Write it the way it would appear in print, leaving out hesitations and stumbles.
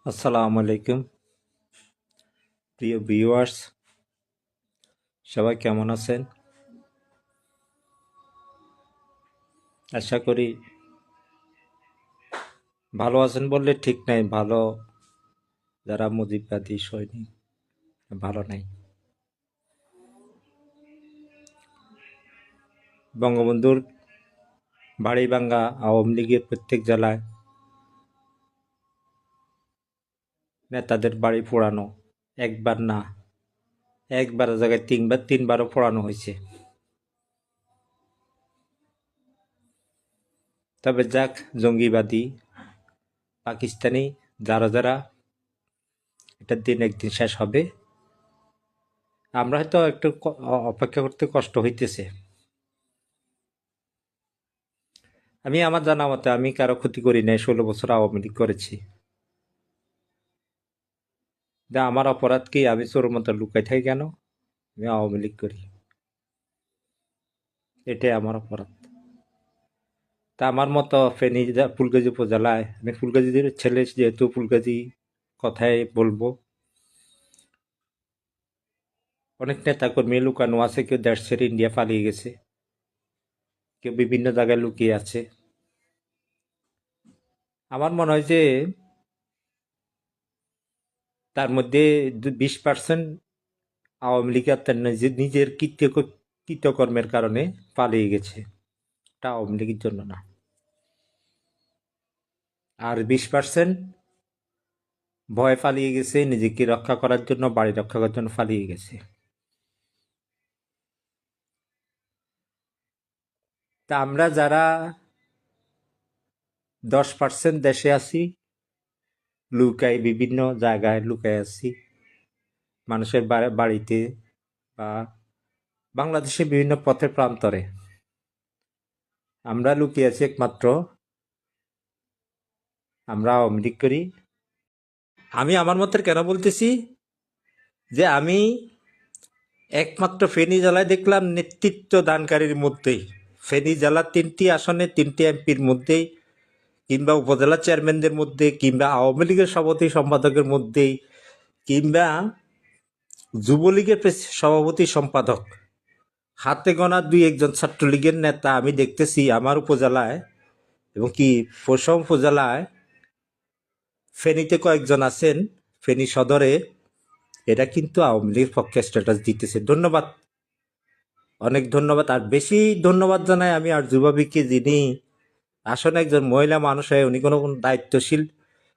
আসসালামু আলাইকুম প্রিয় ভিউয়ার্স, সবাই কেমন আছেন? আশা করি ভালো আছেন বললে ঠিক নাই। ভালো যারা মুজিববাদী সৈনিক ভালো নাই। বঙ্গবন্ধুর বাড়িভাঙ্গা আওয়ামী লীগের প্রত্যেক জেলায় নেতাদের বাড়ি পোড়ানো, একবার না, একবারের জায়গায় তিনবারও পোড়ানো হয়েছে। তবে যাক, জঙ্গিবাদী পাকিস্তানি যারা এটার দিন একদিন শেষ হবে। আমরা হয়তো একটু অপেক্ষা করতে কষ্ট হইতেছে। আমি আমার জানা মতে আমি কারো ক্ষতি করি নাই, 16 বছর আওয়ামী লীগ করেছি। আমার অপরাধ কি? আমি চোর মতো লুকাই থাকি কেন? আমি আওয়ামী লীগ করি, এটাই আমার অপরাধ। তা আমার মতো ফেনী ফুলগাজী উপজেলায়, আমি ফুলগাজীর ছেলে যেহেতু ফুলগাজী কথাই বলবো। অনেক নেতা কর্মী লুকানো আছে, কেউ দেশ ছেড়ে ইন্ডিয়া পালিয়ে গেছে, কেউ বিভিন্ন জায়গায় লুকিয়ে আছে। আমার মনে হয় যে তার মধ্যে 20% আওয়ামী লীগ তার নিজের কৃতকর্মের কারণে পালিয়ে গেছে, এটা আওয়ামী লীগের জন্য না। আর 20% ভয় পালিয়ে গেছে, নিজেকে রক্ষা করার জন্য, বাড়ি রক্ষা করার জন্য পালিয়ে গেছে। তা আমরা যারা 10% দেশে আছি, লুকাই বিভিন্ন জায়গায় লুকাই আছি, মানুষের বাড়িতে বা বাংলাদেশের বিভিন্ন পথের প্রান্তরে আমরা লুকিয়ে আছি। একমাত্র আমরা আওয়ামী লীগ করি। আমি আমার মতের কেন বলতেছি যে আমি একমাত্র ফেনী জেলায় দেখলাম নেতৃত্ব দানকারীর মধ্যেই, ফেনী জেলার 3টি আসনে 3টি এমপির মধ্যেই, কিংবা উপজেলা চেয়ারম্যানদের মধ্যে, কিংবা আওয়ামী লীগের সভাপতি সম্পাদকের মধ্যেই, কিংবা যুবলীগের সভাপতি সম্পাদক, হাতে গোনা 2-1 জন ছাত্রলীগের নেতা আমি দেখতেছি আমার উপজেলায়, এবং কি পৌরসভা উপজেলায় ফেনীতে কয়েকজন আছেন, ফেনী সদরে। এরা কিন্তু আওয়ামী লীগের পক্ষে স্ট্যাটাস দিতেছে। ধন্যবাদ, অনেক ধন্যবাদ। আর বেশি ধন্যবাদ জানাই আমি আর যুবাবিকে, যিনি আসলে একজন মহিলা মানুষ হয়ে উনি কোনো দায়িত্বশীল